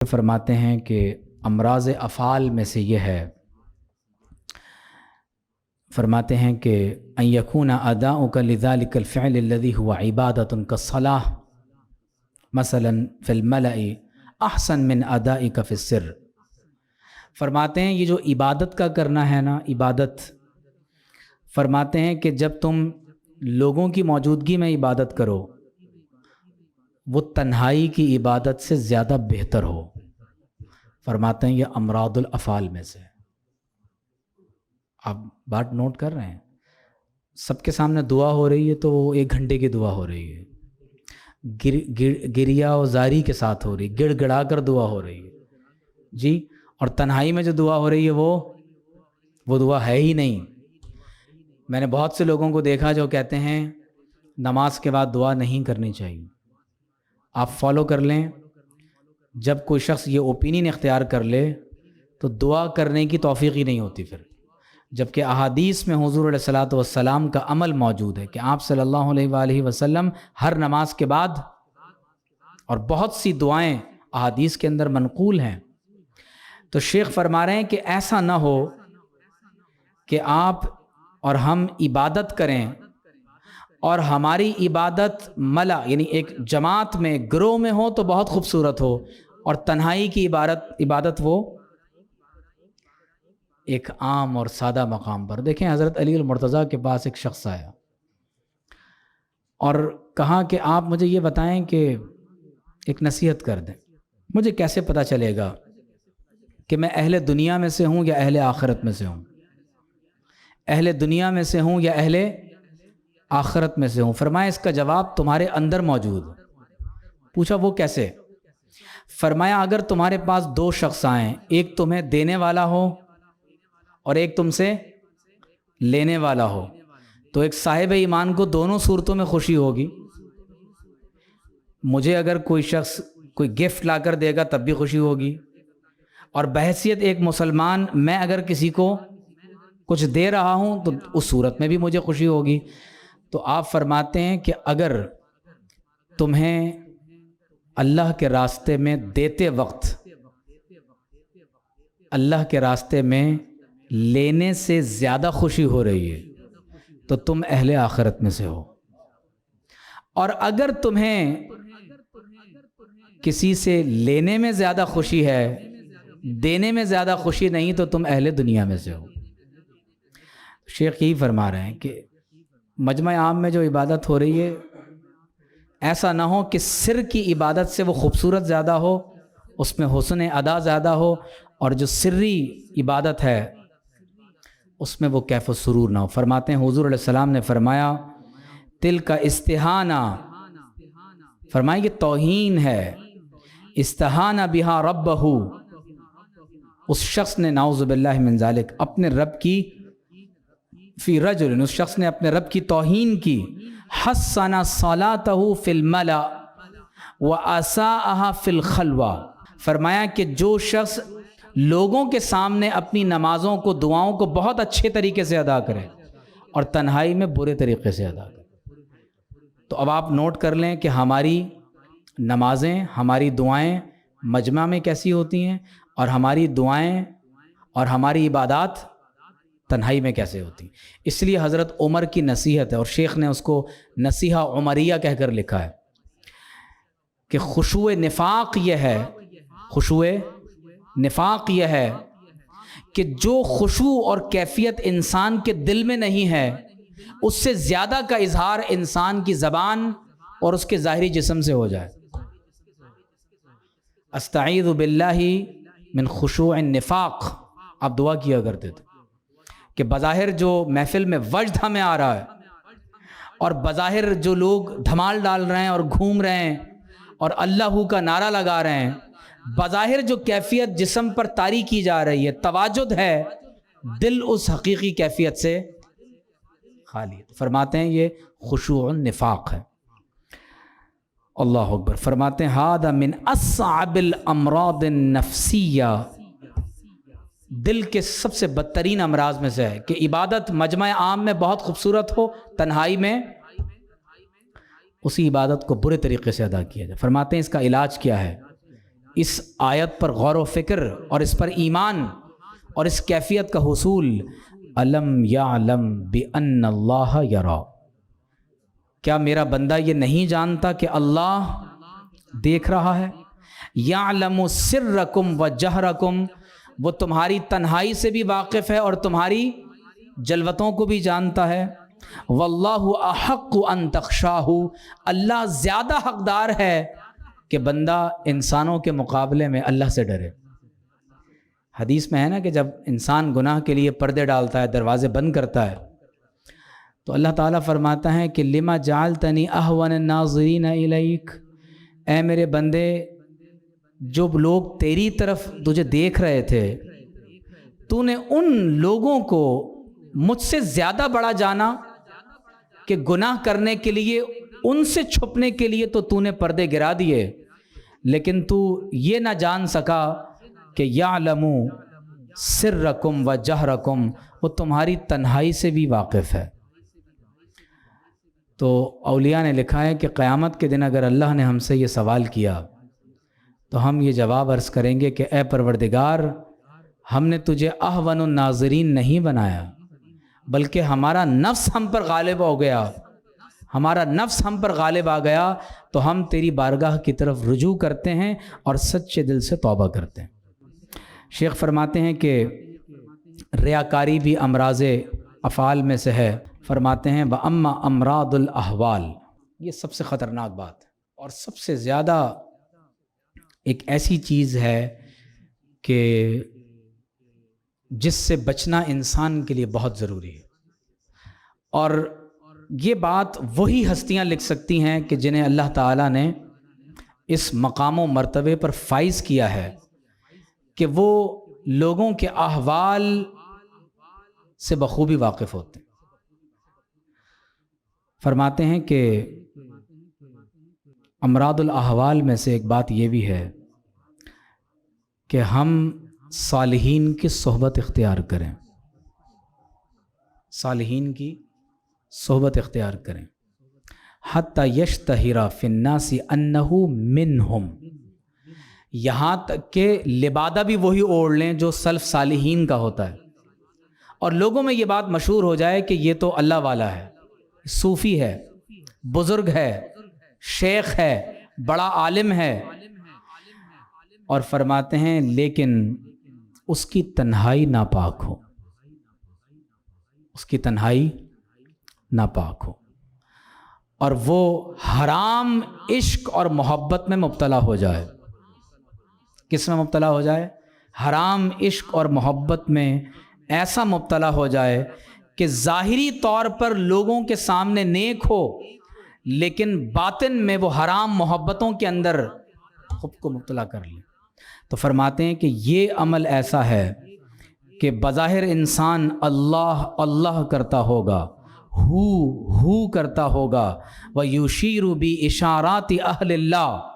فرماتے ہیں کہ امراض افعال میں سے یہ ہے، فرماتے ہیں کہ ان یکون اداؤک لذلک الفعل الذی هو عبادۃ کالصلاۃ مثلا فی الملأ احسن من ادائک فی السر۔ فرماتے ہیں یہ جو عبادت کا کرنا ہے نا، عبادت، فرماتے ہیں کہ جب تم لوگوں کی موجودگی میں عبادت کرو وہ تنہائی کی عبادت سے زیادہ بہتر ہو۔ فرماتے ہیں یہ امراض الافعال میں سے۔ آپ بات نوٹ کر رہے ہیں؟ سب کے سامنے دعا ہو رہی ہے تو وہ 1 گھنٹے کی دعا ہو رہی ہے، گریا و زاری کے ساتھ ہو رہی ہے، گڑ گڑا کر دعا ہو رہی ہے جی، اور تنہائی میں جو دعا ہو رہی ہے وہ دعا ہے ہی نہیں۔ میں نے بہت سے لوگوں کو دیکھا جو کہتے ہیں نماز کے بعد دعا نہیں کرنی چاہیے۔ آپ فالو کر لیں، جب کوئی شخص یہ اوپینین اختیار کر لے تو دعا کرنے کی توفیق ہی نہیں ہوتی پھر، جبکہ احادیث میں حضور علیہ الصلاۃ والسلام کا عمل موجود ہے کہ آپ صلی اللہ علیہ وآلہ وسلم ہر نماز کے بعد، اور بہت سی دعائیں احادیث کے اندر منقول ہیں۔ تو شیخ فرما رہے ہیں کہ ایسا نہ ہو کہ آپ اور ہم عبادت کریں اور ہماری عبادت ملا یعنی ایک جماعت میں گروہ میں ہو تو بہت خوبصورت ہو، اور تنہائی کی عبادت وہ ایک عام اور سادہ مقام پر۔ دیکھیں حضرت علی المرتضیٰ کے پاس ایک شخص آیا اور کہا کہ آپ مجھے یہ بتائیں کہ ایک نصیحت کر دیں، مجھے کیسے پتہ چلے گا کہ میں اہل دنیا میں سے ہوں یا اہل آخرت میں سے ہوں، اہل دنیا میں سے ہوں یا اہل آخرت میں سے ہوں؟ فرمایا اس کا جواب تمہارے اندر موجود ہے۔ پوچھا وہ کیسے؟ فرمایا اگر تمہارے پاس 2 شخص آئیں، ایک تمہیں دینے والا ہو اور ایک تم سے لینے والا ہو، تو ایک صاحب ایمان کو دونوں صورتوں میں خوشی ہوگی۔ مجھے اگر کوئی شخص کوئی گفٹ لا کر دے گا تب بھی خوشی ہوگی، اور بحیثیت ایک مسلمان میں اگر کسی کو کچھ دے رہا ہوں تو اس صورت میں بھی مجھے خوشی ہوگی۔ تو آپ فرماتے ہیں کہ اگر تمہیں اللہ کے راستے میں دیتے وقت اللہ کے راستے میں لینے سے زیادہ خوشی ہو رہی ہے تو تم اہل آخرت میں سے ہو، اور اگر تمہیں کسی سے لینے میں زیادہ خوشی ہے، دینے میں زیادہ خوشی نہیں، تو تم اہل دنیا میں سے ہو۔ شیخ یہی فرما رہے ہیں کہ مجمع عام میں جو عبادت ہو رہی ہے ایسا نہ ہو کہ سر کی عبادت سے وہ خوبصورت زیادہ ہو، اس میں حسن ادا زیادہ ہو، اور جو سری عبادت ہے اس میں وہ کیف و سرور نہ ہو۔ فرماتے ہیں حضور علیہ السلام نے فرمایا تل کا استہانہ، فرمایا یہ توہین ہے، استہانہ بہا ربہ، اس شخص نے نعوذ باللہ من ذالک اپنے رب کی فی رجل، اس شخص نے اپنے رب کی توہین کی، حسن صلاتہ فی الملأ واساءہا فی الخلوہ، فرمایا کہ جو شخص لوگوں کے سامنے اپنی نمازوں کو، دعاؤں کو بہت اچھے طریقے سے ادا کرے اور تنہائی میں برے طریقے سے ادا کرے۔ تو اب آپ نوٹ کر لیں کہ ہماری نمازیں، ہماری دعائیں مجمع میں کیسی ہوتی ہیں، اور ہماری دعائیں اور ہماری عبادات تنہائی میں کیسے ہوتی ہیں۔ اس لیے حضرت عمر کی نصیحت ہے، اور شیخ نے اس کو نصیحہ عمریہ کہہ کر لکھا ہے کہ خشوع نفاق یہ ہے، خشوع نفاق یہ ہے کہ جو خشوع اور کیفیت انسان کے دل میں نہیں ہے اس سے زیادہ کا اظہار انسان کی زبان اور اس کے ظاہری جسم سے ہو جائے۔ استعیذ باللہ من خشوع النفاق، آپ دعا کیا کرتے تھے کہ بظاہر جو محفل میں وجد ہمیں آ رہا ہے، اور بظاہر جو لوگ دھمال ڈال رہے ہیں اور گھوم رہے ہیں اور اللہ کا نعرہ لگا رہے ہیں، بظاہر جو کیفیت جسم پر طاری کی جا رہی ہے، تواجد ہے، دل اس حقیقی کیفیت سے خالی ہے۔ فرماتے ہیں یہ خشوع النفاق ہے۔ اللہ اکبر۔ فرماتے ہیں ھذا من اصعب الامراض النفسیہ، دل کے سب سے بدترین امراض میں سے ہے کہ عبادت مجمع عام میں بہت خوبصورت ہو، تنہائی میں اسی عبادت کو برے طریقے سے ادا کیا جائے۔ فرماتے ہیں اس کا علاج کیا ہے؟ اس آیت پر غور و فکر اور اس پر ایمان اور اس کیفیت کا حصول، الم یعلم بان اللہ یرا، کیا میرا بندہ یہ نہیں جانتا کہ اللہ دیکھ رہا ہے؟ یعلم سرکم و جہرکم، وہ تمہاری تنہائی سے بھی واقف ہے اور تمہاری جلوتوں کو بھی جانتا ہے۔ واللہ احق ان تخشاہ، اللہ زیادہ حقدار ہے کہ بندہ انسانوں کے مقابلے میں اللہ سے ڈرے۔ حدیث میں ہے نا کہ جب انسان گناہ کے لیے پردے ڈالتا ہے، دروازے بند کرتا ہے، تو اللہ تعالیٰ فرماتا ہے کہ لما جعلتنی اہون الناظرین الیک، اے میرے بندے، جو لوگ تیری طرف تجھے دیکھ رہے تھے، تو نے ان لوگوں کو مجھ سے زیادہ بڑا جانا کہ گناہ کرنے کے لیے ان سے چھپنے کے لیے تو نے پردے گرا دیے، لیکن تو یہ نہ جان سکا کہ یعلم سرکم و جہرکم، وہ تمہاری تنہائی سے بھی واقف ہے۔ تو اولیاء نے لکھا ہے کہ قیامت کے دن اگر اللہ نے ہم سے یہ سوال کیا تو ہم یہ جواب عرض کریں گے کہ اے پروردگار، ہم نے تجھے احون الناظرین نہیں بنایا، بلکہ ہمارا نفس ہم پر غالب ہو گیا، ہمارا نفس ہم پر غالب آ گیا، تو ہم تیری بارگاہ کی طرف رجوع کرتے ہیں اور سچے دل سے توبہ کرتے ہیں۔ شیخ فرماتے ہیں کہ ریاکاری بھی امراض افعال میں سے ہے۔ فرماتے ہیں وَأَمَّا أَمْرَاضُ الْأَحْوَالِ، یہ سب سے خطرناک بات اور سب سے زیادہ ایک ایسی چیز ہے کہ جس سے بچنا انسان کے لیے بہت ضروری ہے، اور یہ بات وہی ہستیاں لکھ سکتی ہیں کہ جنہیں اللہ تعالیٰ نے اس مقام و مرتبے پر فائز کیا ہے کہ وہ لوگوں کے احوال سے بخوبی واقف ہوتے ہیں۔ فرماتے ہیں کہ امراض الاحوال میں سے ایک بات یہ بھی ہے کہ ہم صالحین کی صحبت اختیار کریں، صالحین کی صحبت اختیار کریں، حتی یشتہر فی الناس انہ منہم، یہاں تک کہ لبادہ بھی وہی اوڑھ لیں جو سلف صالحین کا ہوتا ہے، اور لوگوں میں یہ بات مشہور ہو جائے کہ یہ تو اللہ والا ہے، صوفی ہے، بزرگ ہے، شیخ ہے، بڑا عالم ہے۔ اور فرماتے ہیں لیکن اس کی تنہائی ناپاک ہو، اس کی تنہائی ناپاک ہو، اور وہ حرام عشق اور محبت میں مبتلا ہو جائے۔ کس میں مبتلا ہو جائے؟ حرام عشق اور محبت میں ایسا مبتلا ہو جائے کہ ظاہری طور پر لوگوں کے سامنے نیک ہو، لیکن باطن میں وہ حرام محبتوں کے اندر خود کو مبتلا کر لے۔ تو فرماتے ہیں کہ یہ عمل ایسا ہے کہ بظاہر انسان اللہ اللہ کرتا ہوگا، ہو کرتا ہوگا، وَيُشِيرُ بِإِشَارَاتِ أَهْلِ اللَّهِ،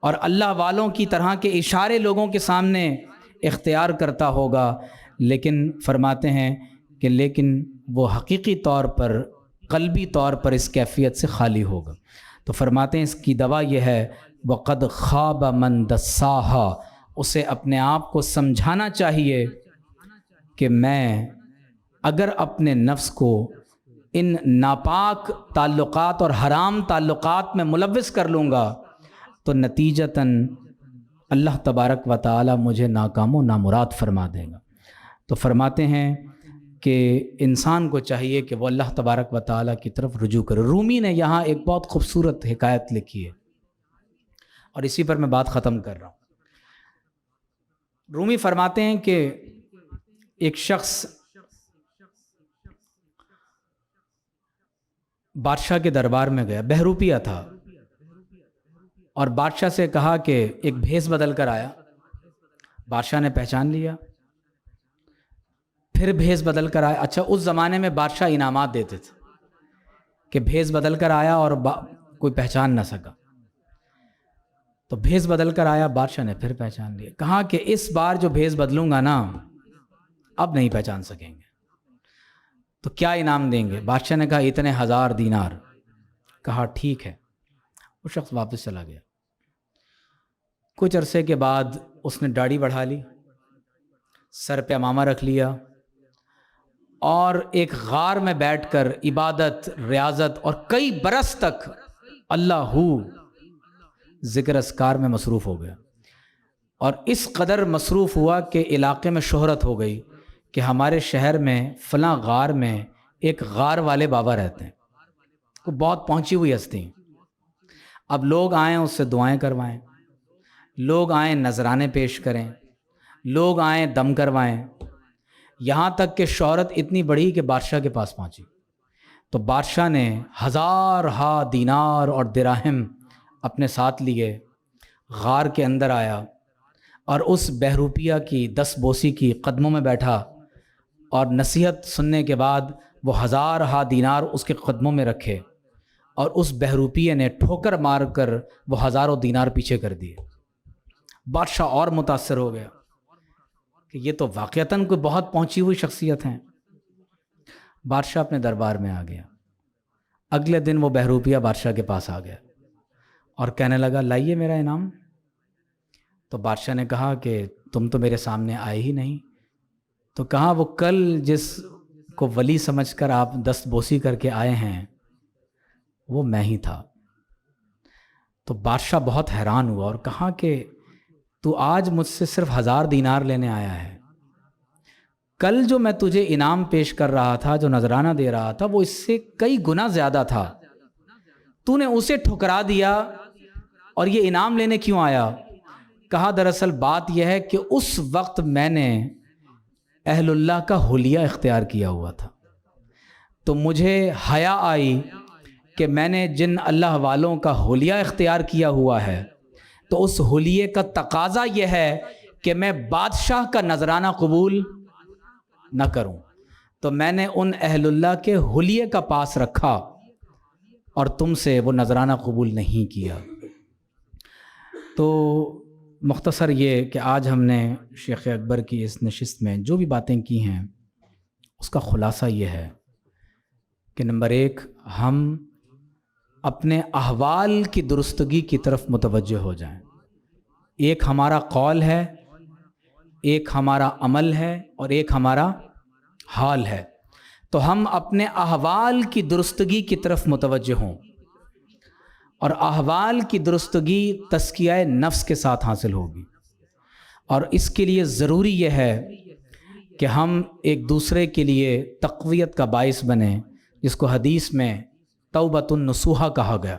اور اللہ والوں کی طرح کے اشارے لوگوں کے سامنے اختیار کرتا ہوگا، لیکن فرماتے ہیں کہ لیکن وہ حقیقی طور پر، قلبی طور پر اس کیفیت سے خالی ہوگا۔ تو فرماتے ہیں اس کی دوا یہ ہے وَقَدْ خَابَ مَنْ دَسَّاهَا، اسے اپنے آپ کو سمجھانا چاہیے کہ میں اگر اپنے نفس کو ان ناپاک تعلقات اور حرام تعلقات میں ملوث کر لوں گا تو نتیجتاً اللہ تبارک و تعالی مجھے ناکام و نامراد فرما دے گا۔ تو فرماتے ہیں کہ انسان کو چاہیے کہ وہ اللہ تبارک و تعالی کی طرف رجوع کرے۔ رومی نے یہاں ایک بہت خوبصورت حکایت لکھی ہے، اور اسی پر میں بات ختم کر رہا ہوں۔ رومی فرماتے ہیں کہ ایک شخص بادشاہ کے دربار میں گیا، بہروپیہ تھا، اور بادشاہ سے کہا کہ ایک بھیس بدل کر آیا۔ بادشاہ نے پہچان لیا، پھر بھیس بدل کر آیا۔ اچھا، اس زمانے میں بادشاہ انعامات دیتے تھے کہ بھیس بدل کر آیا اور کوئی پہچان نہ سکا، تو بھیس بدل کر آیا، بادشاہ نے پھر پہچان لیا۔ کہا کہ اس بار جو بھیس بدلوں گا نا، اب نہیں پہچان سکیں گے، تو کیا انعام دیں گے؟ بادشاہ نے کہا اتنے 1000 دینار۔ کہا ٹھیک ہے۔ وہ شخص واپس چلا گیا۔ کچھ عرصے کے بعد اس نے داڑھی بڑھا لی، سر پہ امامہ رکھ لیا، اور ایک غار میں بیٹھ کر عبادت، ریاضت اور کئی برس تک اللہ ذکر اذکار میں مصروف ہو گیا، اور اس قدر مصروف ہوا کہ علاقے میں شہرت ہو گئی کہ ہمارے شہر میں فلاں غار میں ایک غار والے بابا رہتے ہیں، وہ بہت پہنچی ہوئی ہستی۔ اب لوگ آئیں اس سے دعائیں کروائیں، لوگ آئیں نذرانے پیش کریں، لوگ آئیں دم کروائیں، یہاں تک کہ شہرت اتنی بڑھی کہ بادشاہ کے پاس پہنچی۔ تو بادشاہ نے 1000 دینار اور دراہم اپنے ساتھ لیے، غار کے اندر آیا اور اس بہروپیہ کی 10 بوسی کی قدموں میں بیٹھا، اور نصیحت سننے کے بعد وہ 1000 دینار اس کے قدموں میں رکھے، اور اس بہروپیے نے ٹھوکر مار کر وہ 1000 دینار پیچھے کر دیے۔ بادشاہ اور متاثر ہو گیا کہ یہ تو واقعتاً کوئی بہت پہنچی ہوئی شخصیت ہیں۔ بادشاہ اپنے دربار میں آ گیا۔ اگلے دن وہ بہروپیہ بادشاہ کے پاس آ گیا اور کہنے لگا لائیے میرا انعام۔ تو بادشاہ نے کہا کہ تم تو میرے سامنے آئے ہی نہیں۔ تو کہا وہ کل جس کو ولی سمجھ کر آپ 10 بوسی کر کے آئے ہیں وہ میں ہی تھا۔ تو بادشاہ بہت حیران ہوا اور کہا کہ تو آج مجھ سے صرف 1000 دینار لینے آیا ہے، کل جو میں تجھے انعام پیش کر رہا تھا، جو نذرانہ دے رہا تھا، وہ اس سے کئی گنا زیادہ تھا، تو نے اسے ٹھکرا دیا اور یہ انعام لینے کیوں آیا؟ کہا دراصل بات یہ ہے کہ اس وقت میں نے اہل اللہ کا حلیہ اختیار کیا ہوا تھا، تو مجھے حیا آئی کہ میں نے جن اللہ والوں کا حلیہ اختیار کیا ہوا ہے تو اس حلیے کا تقاضا یہ ہے کہ میں بادشاہ کا نذرانہ قبول نہ کروں، تو میں نے ان اہل اللہ کے حلیے کا پاس رکھا اور تم سے وہ نذرانہ قبول نہیں کیا۔ تو مختصر یہ کہ آج ہم نے شیخ اکبر کی اس نشست میں جو بھی باتیں کی ہیں اس کا خلاصہ یہ ہے کہ نمبر 1، ہم اپنے احوال کی درستگی کی طرف متوجہ ہو جائیں۔ ایک ہمارا قول ہے، ایک ہمارا عمل ہے، اور ایک ہمارا حال ہے، تو ہم اپنے احوال کی درستگی کی طرف متوجہ ہوں، اور احوال کی درستگی تزکیہ نفس کے ساتھ حاصل ہوگی، اور اس کے لیے ضروری یہ ہے کہ ہم ایک دوسرے کے لیے تقویت کا باعث بنیں، جس کو حدیث میں توبۃ النصوحہ کہا گیا۔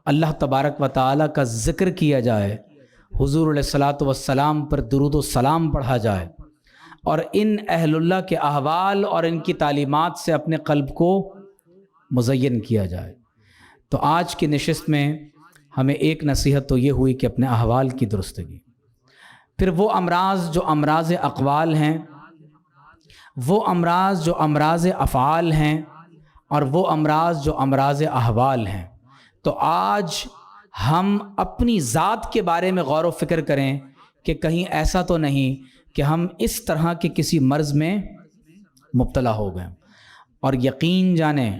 اللہ تبارک و تعالیٰ کا ذکر کیا جائے، حضور علیہ الصلاۃ والسلام پر درود و سلام پڑھا جائے، اور ان اہل اللہ کے احوال اور ان کی تعلیمات سے اپنے قلب کو مزین کیا جائے۔ تو آج کی نشست میں ہمیں ایک نصیحت تو یہ ہوئی کہ اپنے احوال کی درستگی، پھر وہ امراض جو امراض اقوال ہیں، وہ امراض جو امراض افعال ہیں، اور وہ امراض جو امراض احوال ہیں۔ تو آج ہم اپنی ذات کے بارے میں غور و فکر کریں کہ کہیں ایسا تو نہیں کہ ہم اس طرح کے کسی مرض میں مبتلا ہو گئے، اور یقین جانیں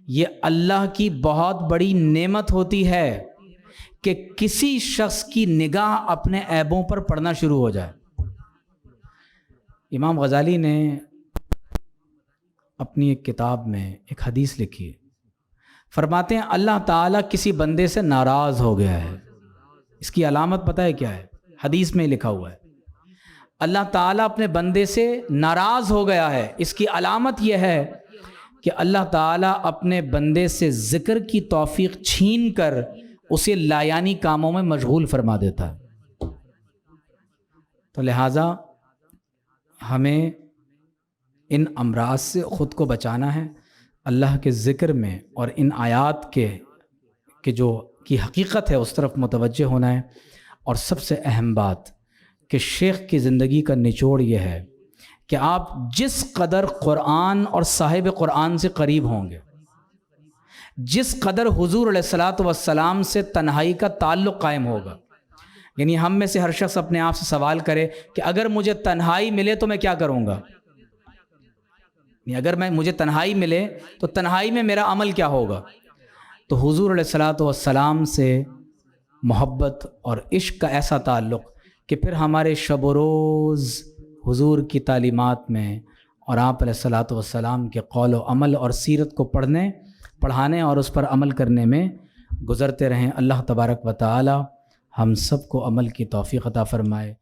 یہ اللہ کی بہت بڑی نعمت ہوتی ہے کہ کسی شخص کی نگاہ اپنے عیبوں پر پڑنا شروع ہو جائے۔ امام غزالی نے اپنی ایک کتاب میں ایک حدیث لکھی ہے، فرماتے ہیں اللہ تعالیٰ کسی بندے سے ناراض ہو گیا ہے، اس کی علامت پتہ ہے کیا ہے؟ حدیث میں لکھا ہوا ہے اللہ تعالیٰ اپنے بندے سے ناراض ہو گیا ہے، اس کی علامت یہ ہے کہ اللہ تعالیٰ اپنے بندے سے ذکر کی توفیق چھین کر اسے لایانی کاموں میں مشغول فرما دیتا ہے۔ تو لہٰذا ہمیں ان امراض سے خود کو بچانا ہے، اللہ کے ذکر میں اور ان آیات کے جو کی حقیقت ہے اس طرف متوجہ ہونا ہے۔ اور سب سے اہم بات کہ شیخ کی زندگی کا نچوڑ یہ ہے کہ آپ جس قدر قرآن اور صاحب قرآن سے قریب ہوں گے، جس قدر حضور علیہ الصلاۃ والسلام سے تنہائی کا تعلق قائم ہوگا، یعنی ہم میں سے ہر شخص اپنے آپ سے سوال کرے کہ اگر مجھے تنہائی ملے تو میں کیا کروں گا؟ اگر مجھے تنہائی ملے تو تنہائی میں میرا عمل کیا ہوگا؟ تو حضور علیہ الصلاۃ والسلام سے محبت اور عشق کا ایسا تعلق کہ پھر ہمارے شب و روز حضور کی تعلیمات میں اور آپ علیہ الصلاۃ والسلام کے قول و عمل اور سیرت کو پڑھانے اور اس پر عمل کرنے میں گزرتے رہیں۔ اللہ تبارک و تعالی ہم سب کو عمل کی توفیق عطا فرمائے۔